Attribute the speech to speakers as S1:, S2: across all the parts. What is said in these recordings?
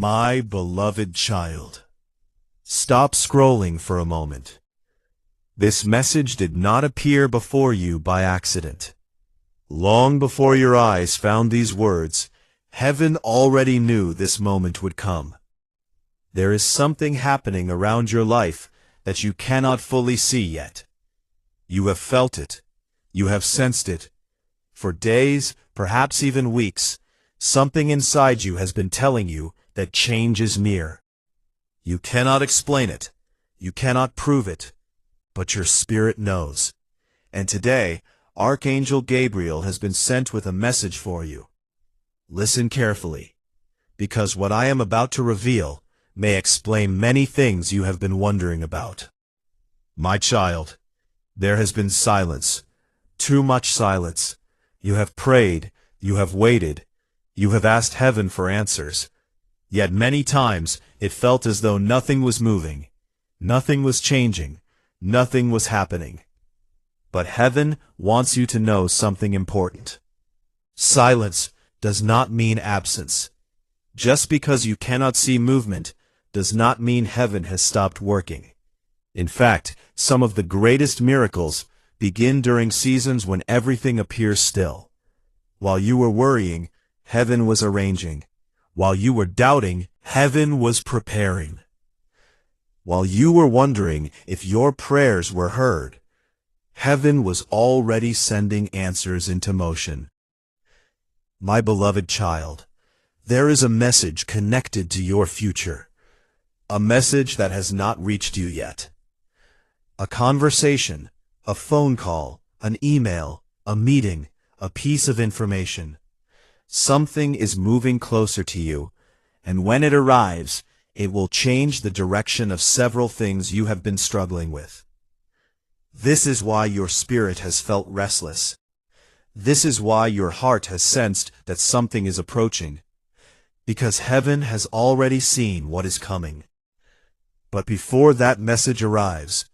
S1: My beloved child, stop scrolling for a moment. This message did not appear before you by accident. Long before your eyes found these words, heaven already knew this moment would come. There is something happening around your life that you cannot fully see yet. You have felt it. You have sensed it. For days, perhaps even weeks, something inside you has been telling you that change is near. You cannot explain it. You cannot prove it. But your spirit knows. And today, Archangel Gabriel has been sent with a message for you. Listen carefully, because what I am about to reveal may explain many things you have been wondering about. My child, there has been silence, too much silence. You have prayed, you have waited, you have asked heaven for answers. Yet many times it felt as though nothing was moving, nothing was changing, nothing was happening. But heaven wants you to know something important. Silence does not mean absence. Just because you cannot see movement does not mean heaven has stopped working. In fact, some of the greatest miracles begin during seasons when everything appears still. While you were worrying, heaven was arranging. While you were doubting, heaven was preparing. While you were wondering if your prayers were heard, heaven was already sending answers into motion. My beloved child, there is a message connected to your future. A message that has not reached you yet. A conversation, a phone call, an email, a meeting, a piece of information. Something is moving closer to you, and when it arrives, it will change the direction of several things you have been struggling with. This is why your spirit has felt restless. This is why your heart has sensed that something is approaching, because heaven has already seen what is coming. But before that message arrives,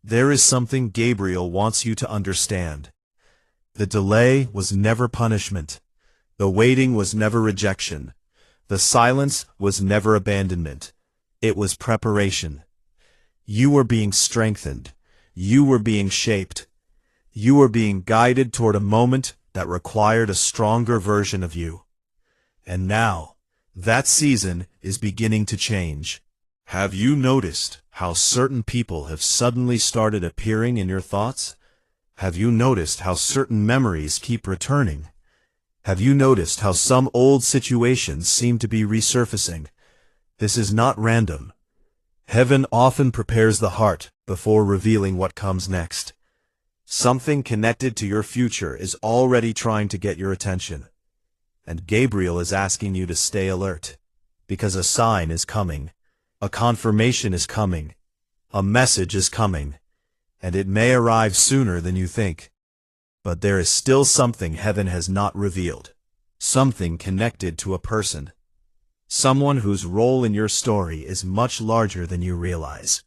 S1: there is something Gabriel wants you to understand. The delay was never punishment. The waiting was never rejection. The silence was never abandonment. It was preparation. You were being strengthened. You were being shaped. You were being guided toward a moment that required a stronger version of you. And now, that season is beginning to change. Have you noticed how certain people have suddenly started appearing in your thoughts? Have you noticed how certain memories keep returning? Have you noticed how some old situations seem to be resurfacing? This is not random. Heaven often prepares the heart before revealing what comes next. Something connected to your future is already trying to get your attention. And Gabriel is asking you to stay alert, because a sign is coming. A confirmation is coming. A message is coming. And it may arrive sooner than you think. But there is still something heaven has not revealed. Something connected to a person. Someone whose role in your story is much larger than you realize.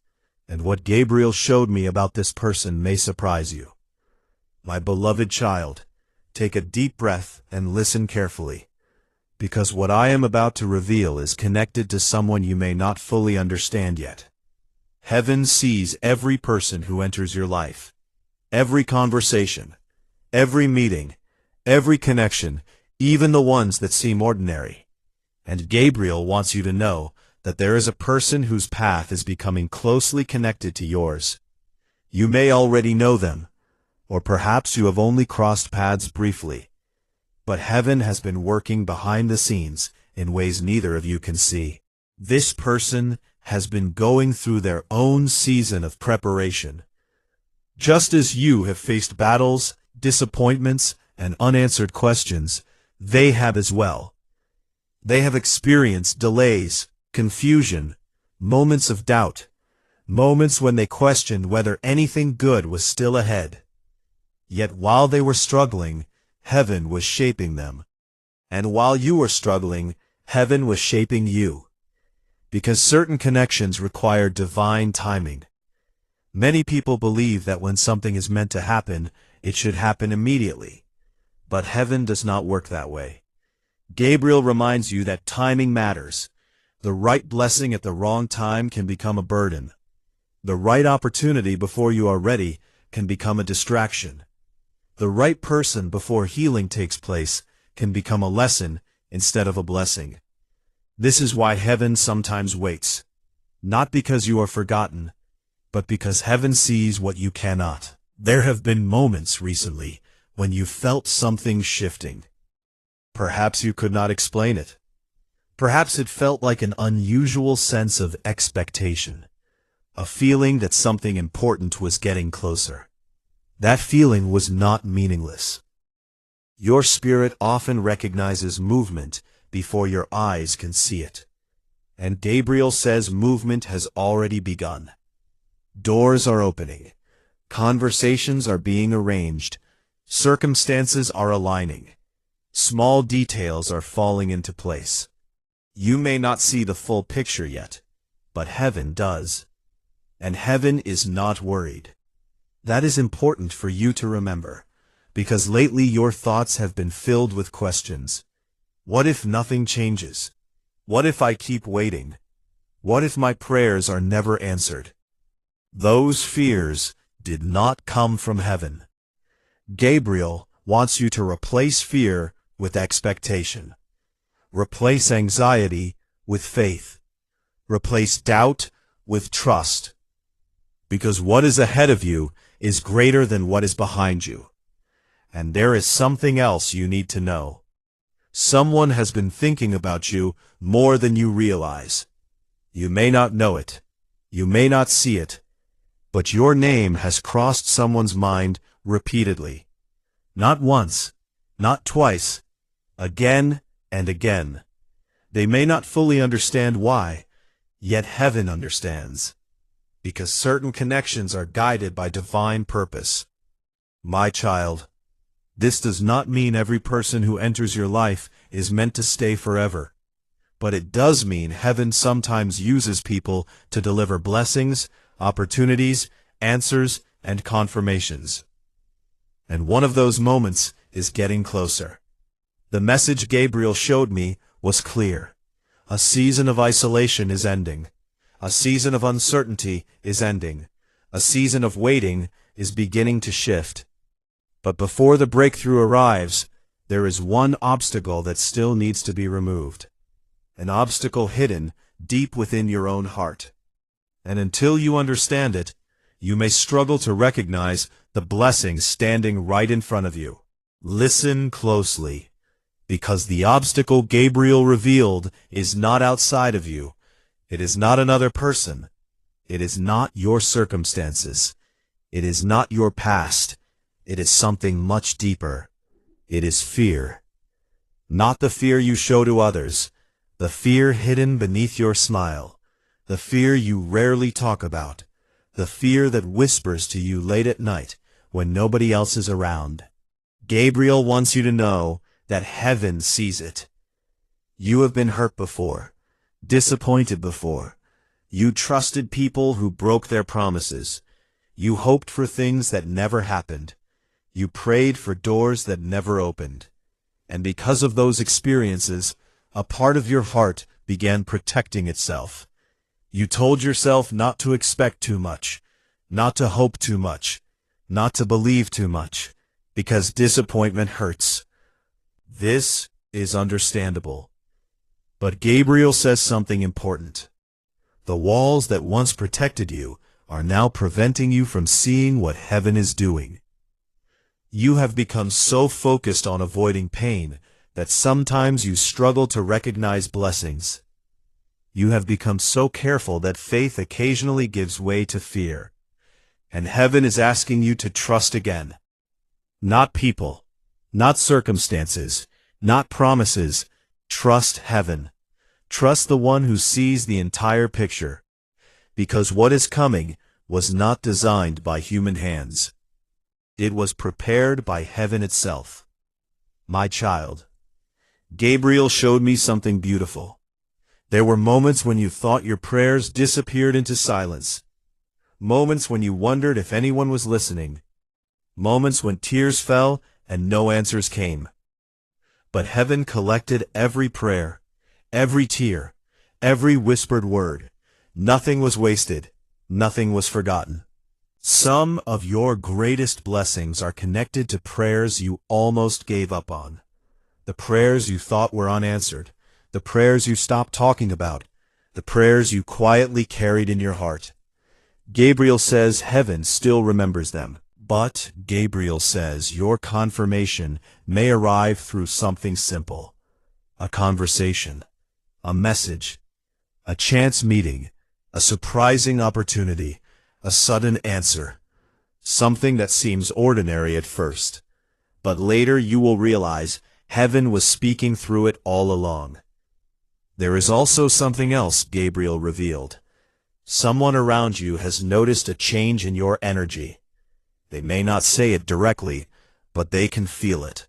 S1: And what Gabriel showed me about this person may surprise you. My beloved child, take a deep breath and listen carefully. Because what I am about to reveal is connected to someone you may not fully understand yet. Heaven sees every person who enters your life. Every conversation. Every meeting, every connection, even the ones that seem ordinary. And Gabriel wants you to know that there is a person whose path is becoming closely connected to yours. You may already know them, or perhaps you have only crossed paths briefly. But heaven has been working behind the scenes in ways neither of you can see. This person has been going through their own season of preparation. Just as you have faced battles, disappointments, and unanswered questions, they have as well. They have experienced delays, confusion, moments of doubt, moments when they questioned whether anything good was still ahead. Yet while they were struggling, heaven was shaping them. And while you were struggling, heaven was shaping you. Because certain connections require divine timing. Many people believe that when something is meant to happen, it should happen immediately. But heaven does not work that way. Gabriel reminds you that timing matters. The right blessing at the wrong time can become a burden. The right opportunity before you are ready can become a distraction. The right person before healing takes place can become a lesson instead of a blessing. This is why heaven sometimes waits. Not because you are forgotten, but because heaven sees what you cannot. There have been moments recently when you felt something shifting. Perhaps you could not explain it. Perhaps it felt like an unusual sense of expectation, a feeling that something important was getting closer. That feeling was not meaningless. Your spirit often recognizes movement before your eyes can see it. And Gabriel says movement has already begun. Doors are opening. Conversations are being arranged. Circumstances are aligning. Small details are falling into place. You may not see the full picture yet, but heaven does. And heaven is not worried. That is important for you to remember, because lately your thoughts have been filled with questions. What if nothing changes? What if I keep waiting? What if my prayers are never answered? Those fears did not come from heaven. Gabriel wants you to replace fear with expectation. Replace anxiety with faith. Replace doubt with trust. Because what is ahead of you is greater than what is behind you. And there is something else you need to know. Someone has been thinking about you more than you realize. You may not know it. You may not see it. But your name has crossed someone's mind repeatedly. Not once, not twice, again and again. They may not fully understand why, yet heaven understands. Because certain connections are guided by divine purpose. My child, this does not mean every person who enters your life is meant to stay forever. But it does mean heaven sometimes uses people to deliver blessings, opportunities, answers, and confirmations. And one of those moments is getting closer. The message Gabriel showed me was clear. A season of isolation is ending. A season of uncertainty is ending. A season of waiting is beginning to shift. But before the breakthrough arrives, there is one obstacle that still needs to be removed. An obstacle hidden deep within your own heart. And until you understand it, you may struggle to recognize the blessings standing right in front of you. Listen closely, because the obstacle Gabriel revealed is not outside of you. It is not another person. It is not your circumstances. It is not your past. It is something much deeper. It is fear. Not the fear you show to others, the fear hidden beneath your smile, the fear you rarely talk about, the fear that whispers to you late at night when nobody else is around. Gabriel wants you to know that heaven sees it. You have been hurt before, disappointed before. You trusted people who broke their promises. You hoped for things that never happened. You prayed for doors that never opened. And because of those experiences, a part of your heart began protecting itself. You told yourself not to expect too much, not to hope too much, not to believe too much, because disappointment hurts. This is understandable. But Gabriel says something important. The walls that once protected you are now preventing you from seeing what heaven is doing. You have become so focused on avoiding pain that sometimes you struggle to recognize blessings. You have become so careful that faith occasionally gives way to fear. And heaven is asking you to trust again. Not people, not circumstances, not promises. Trust heaven. Trust the one who sees the entire picture. Because what is coming was not designed by human hands. It was prepared by heaven itself. My child, Gabriel showed me something beautiful. There were moments when you thought your prayers disappeared into silence. Moments when you wondered if anyone was listening. Moments when tears fell and no answers came. But heaven collected every prayer, every tear, every whispered word. Nothing was wasted. Nothing was forgotten. Some of your greatest blessings are connected to prayers you almost gave up on. The prayers you thought were unanswered. The prayers you stopped talking about. The prayers you quietly carried in your heart. Gabriel says heaven still remembers them. But Gabriel says your confirmation may arrive through something simple. A conversation. A message. A chance meeting. A surprising opportunity. A sudden answer. Something that seems ordinary at first. But later you will realize heaven was speaking through it all along. There is also something else Gabriel revealed. Someone around you has noticed a change in your energy. They may not say it directly, but they can feel it.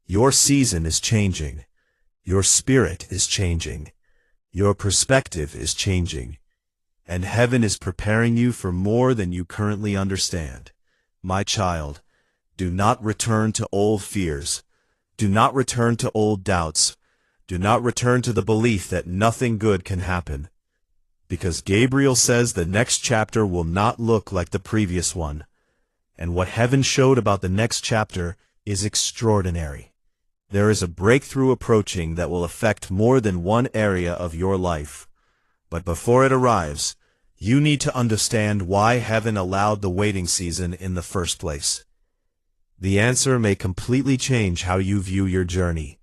S1: Your season is changing. Your spirit is changing. Your perspective is changing. And heaven is preparing you for more than you currently understand. My child, do not return to old fears. Do not return to old doubts. Do not return to the belief that nothing good can happen. Because Gabriel says the next chapter will not look like the previous one. And what heaven showed about the next chapter is extraordinary. There is a breakthrough approaching that will affect more than one area of your life. But before it arrives, you need to understand why heaven allowed the waiting season in the first place. The answer may completely change how you view your journey.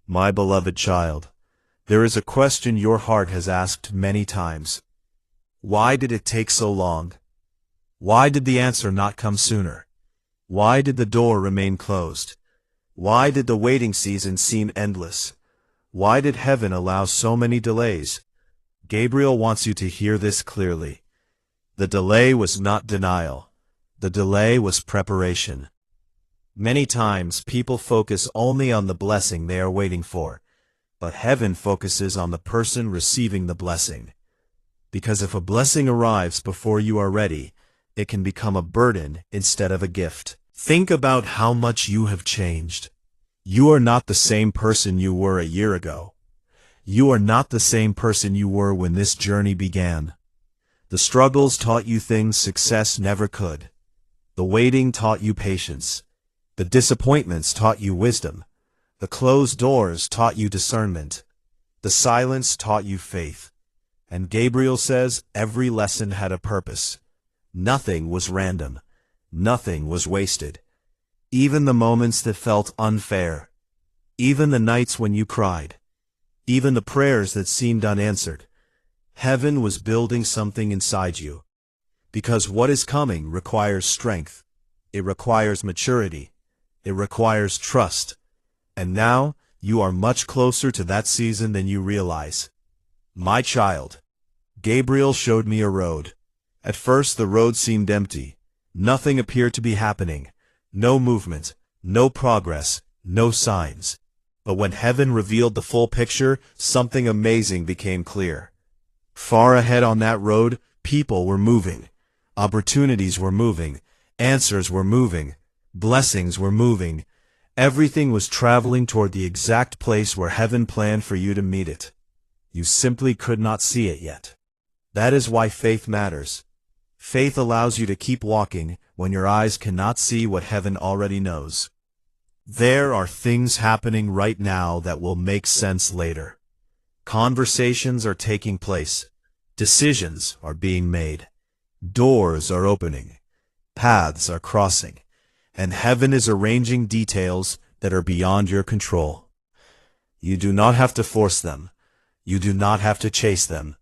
S1: My beloved child, there is a question your heart has asked many times. Why did it take so long? Why did the answer not come sooner? Why did the door remain closed? Why did the waiting season seem endless? Why did heaven allow so many delays? Gabriel wants you to hear this clearly. The delay was not denial. The delay was preparation. Many times people focus only on the blessing they are waiting for, but heaven focuses on the person receiving the blessing. Because if a blessing arrives before you are ready, it can become a burden instead of a gift. Think about how much you have changed. You are not the same person you were a year ago. You are not the same person you were when this journey began. The struggles taught you things success never could. The waiting taught you patience. The disappointments taught you wisdom. The closed doors taught you discernment. The silence taught you faith. And Gabriel says every lesson had a purpose. Nothing was random. Nothing was wasted. Even the moments that felt unfair. Even the nights when you cried. Even the prayers that seemed unanswered. Heaven was building something inside you. Because what is coming requires strength. It requires maturity. It requires trust. And now, you are much closer to that season than you realize. My child, Gabriel showed me a road. At first the road seemed empty. Nothing appeared to be happening. No movement, no progress, no signs. But when heaven revealed the full picture, something amazing became clear. Far ahead on that road, people were moving. Opportunities were moving. Answers were moving. Blessings were moving. Everything was traveling toward the exact place where heaven planned for you to meet it. You simply could not see it yet. That is why faith matters. Faith allows you to keep walking when your eyes cannot see what heaven already knows. There are things happening right now that will make sense later. Conversations are taking place. Decisions are being made. Doors are opening. Paths are crossing. And heaven is arranging details that are beyond your control. You do not have to force them. You do not have to chase them.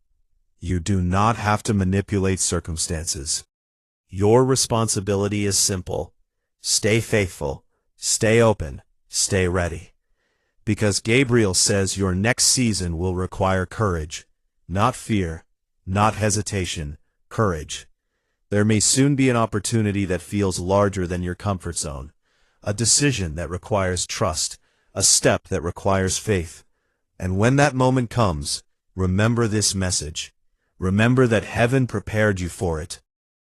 S1: You do not have to manipulate circumstances. Your responsibility is simple. Stay faithful. Stay open. Stay ready. Because Gabriel says your next season will require courage. Not fear. Not hesitation. Courage. There may soon be an opportunity that feels larger than your comfort zone. A decision that requires trust. A step that requires faith. And when that moment comes, remember this message. Remember that heaven prepared you for it.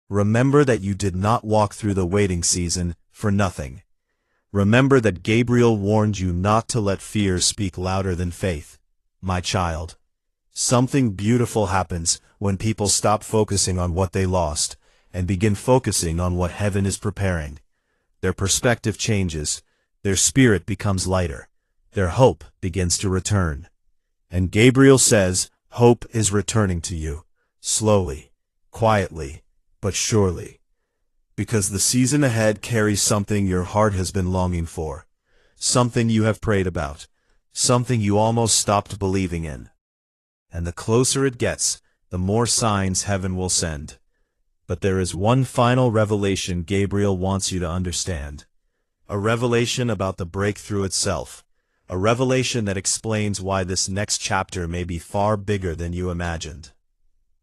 S1: Remember that you did not walk through the waiting season for nothing. Remember that Gabriel warned you not to let fear speak louder than faith. My child, Something beautiful happens when people stop focusing on what they lost and begin focusing on what heaven is preparing. Their perspective changes, their spirit becomes lighter, their hope begins to return. And Gabriel says, hope is returning to you, slowly, quietly, but surely. Because the season ahead carries something your heart has been longing for, something you have prayed about, something you almost stopped believing in. And the closer it gets, the more signs heaven will send. But there is one final revelation Gabriel wants you to understand. A revelation about the breakthrough itself. A revelation that explains why this next chapter may be far bigger than you imagined.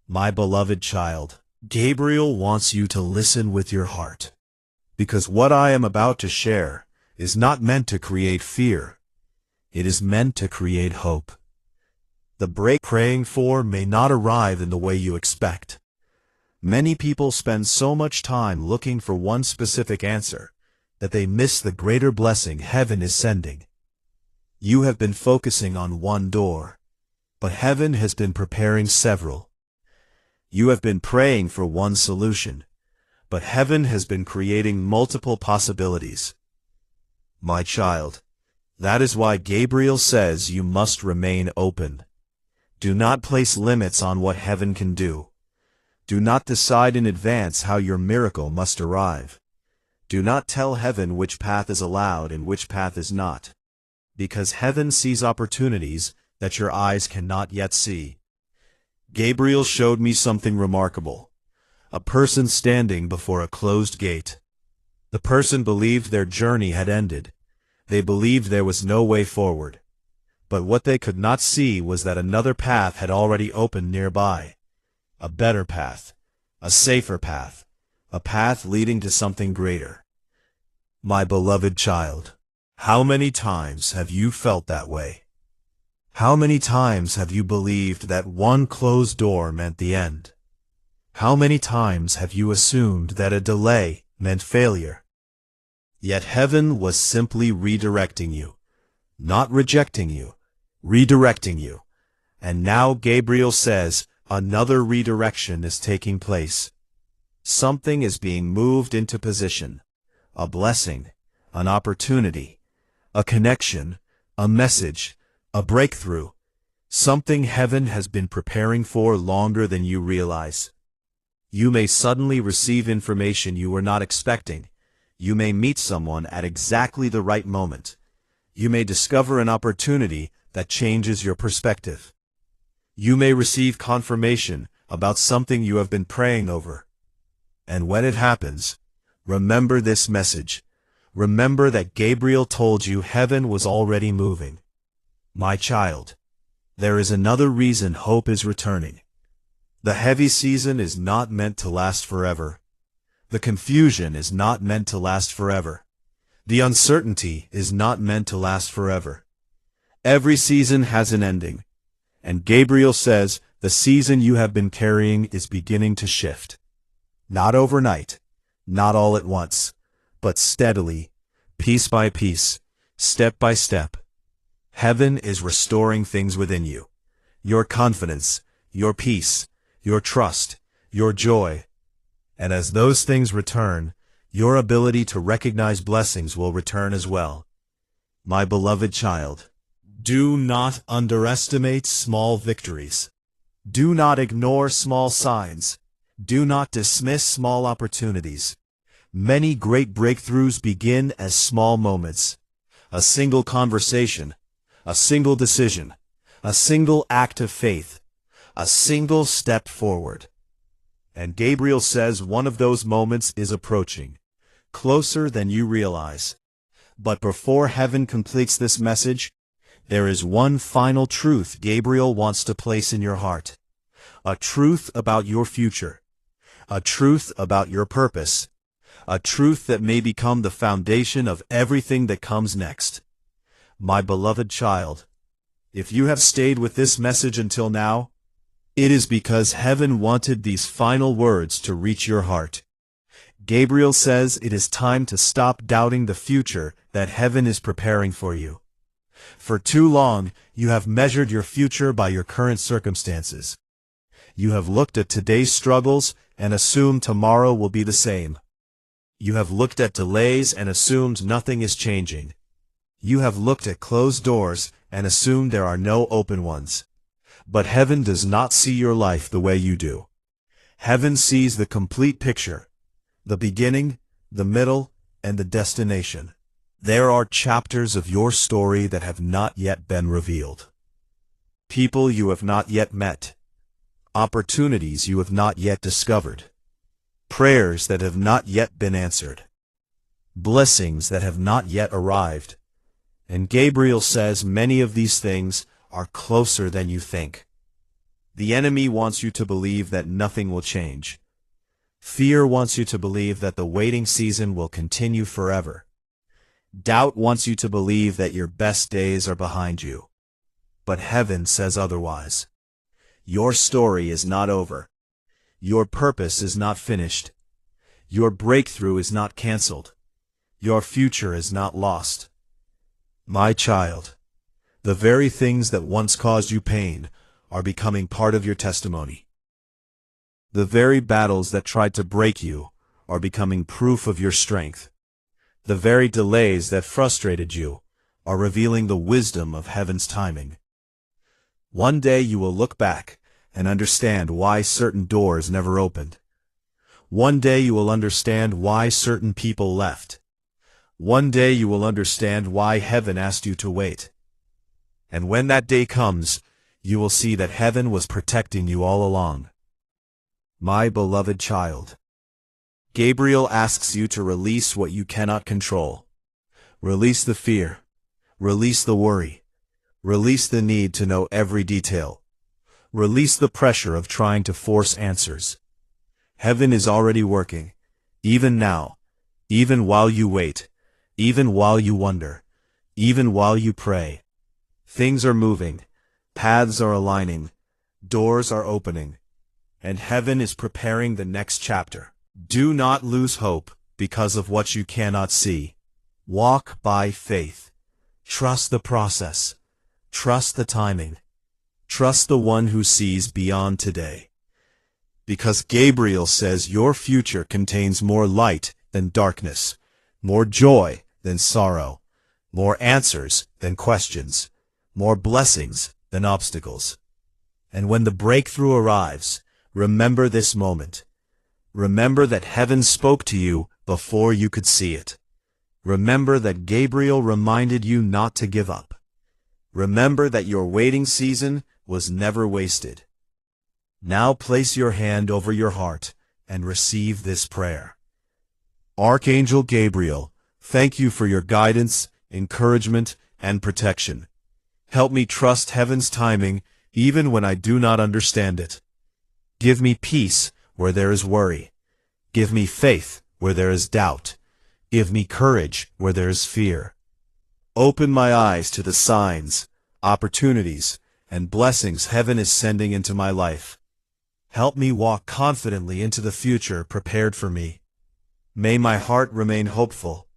S1: My beloved child, Gabriel wants you to listen with your heart. Because what I am about to share is not meant to create fear. It is meant to create hope. The break praying for may not arrive in the way you expect. Many people spend so much time looking for one specific answer that they miss the greater blessing heaven is sending. You have been focusing on one door, but heaven has been preparing several. You have been praying for one solution, but heaven has been creating multiple possibilities. My child, that is why Gabriel says you must remain open. Do not place limits on what heaven can do. Do not decide in advance how your miracle must arrive. Do not tell heaven which path is allowed and which path is not. Because heaven sees opportunities that your eyes cannot yet see. Gabriel showed me something remarkable. A person standing before a closed gate. The person believed their journey had ended. They believed there was no way forward. But what they could not see was that another path had already opened nearby. A better path, a safer path, a path leading to something greater. My beloved child, how many times have you felt that way? How many times have you believed that one closed door meant the end? How many times have you assumed that a delay meant failure? Yet heaven was simply redirecting you, not rejecting you, redirecting you. And now Gabriel says, another redirection is taking place. Something is being moved into position. A blessing, an opportunity, a connection, a message, a breakthrough. Something heaven has been preparing for longer than you realize. You may suddenly receive information you were not expecting. You may meet someone at exactly the right moment. You may discover an opportunity that changes your perspective. You may receive confirmation about something you have been praying over. And when it happens, remember this message. Remember that Gabriel told you heaven was already moving. My child, there is another reason hope is returning. The heavy season is not meant to last forever. The confusion is not meant to last forever. The uncertainty is not meant to last forever. Every season has an ending. And Gabriel says the season you have been carrying is beginning to shift. Not overnight, not all at once, but steadily, piece by piece, step by step. Heaven is restoring things within you. Your confidence, your peace, your trust, your joy. And as those things return, your ability to recognize blessings will return as well. My beloved child, do not underestimate small victories. Do not ignore small signs. Do not dismiss small opportunities. Many great breakthroughs begin as small moments. A single conversation, a single decision, a single act of faith, a single step forward. And Gabriel says one of those moments is approaching, closer than you realize. But before heaven completes this message, there is one final truth Gabriel wants to place in your heart. A truth about your future. A truth about your purpose. A truth that may become the foundation of everything that comes next. My beloved child, if you have stayed with this message until now, it is because heaven wanted these final words to reach your heart. Gabriel says it is time to stop doubting the future that heaven is preparing for you. For too long, you have measured your future by your current circumstances. You have looked at today's struggles and assumed tomorrow will be the same. You have looked at delays and assumed nothing is changing. You have looked at closed doors and assumed there are no open ones. But heaven does not see your life the way you do. Heaven sees the complete picture, the beginning, the middle, and the destination. There are chapters of your story that have not yet been revealed. People you have not yet met. Opportunities you have not yet discovered. Prayers that have not yet been answered. Blessings that have not yet arrived. And Gabriel says many of these things are closer than you think. The enemy wants you to believe that nothing will change. Fear wants you to believe that the waiting season will continue forever. Doubt wants you to believe that your best days are behind you. But heaven says otherwise. Your story is not over. Your purpose is not finished. Your breakthrough is not canceled. Your future is not lost. My child, the very things that once caused you pain are becoming part of your testimony. The very battles that tried to break you are becoming proof of your strength. The very delays that frustrated you are revealing the wisdom of heaven's timing. One day you will look back and understand why certain doors never opened. One day you will understand why certain people left. One day you will understand why heaven asked you to wait. And when that day comes, you will see that heaven was protecting you all along. My beloved child, Gabriel asks you to release what you cannot control. Release the fear. Release the worry. Release the need to know every detail. Release the pressure of trying to force answers. Heaven is already working, even now, even while you wait, even while you wonder, even while you pray. Things are moving, paths are aligning, doors are opening, and heaven is preparing the next chapter. Do not lose hope because of what you cannot see. Walk by faith. Trust the process. Trust the timing. Trust the one who sees beyond today. Because Gabriel says your future contains more light than darkness, more joy than sorrow, more answers than questions, more blessings than obstacles. And when the breakthrough arrives, remember this moment. Remember that heaven spoke to you before you could see it. Remember that Gabriel reminded you not to give up. Remember that your waiting season was never wasted. Now place your hand over your heart and receive this prayer. Archangel Gabriel, thank you for your guidance, encouragement, and protection. Help me trust heaven's timing even when I do not understand it. Give me peace where there is worry. Give me faith where there is doubt. Give me courage where there is fear. Open my eyes to the signs, opportunities, and blessings heaven is sending into my life. Help me walk confidently into the future prepared for me. May my heart remain hopeful.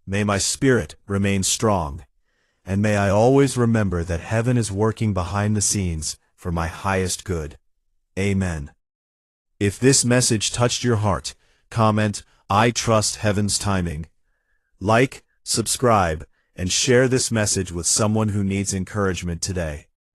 S1: May my spirit remain strong. And may I always remember that heaven is working behind the scenes for my highest good. Amen. If this message touched your heart, comment, "I trust heaven's timing." Like, subscribe, and share this message with someone who needs encouragement today.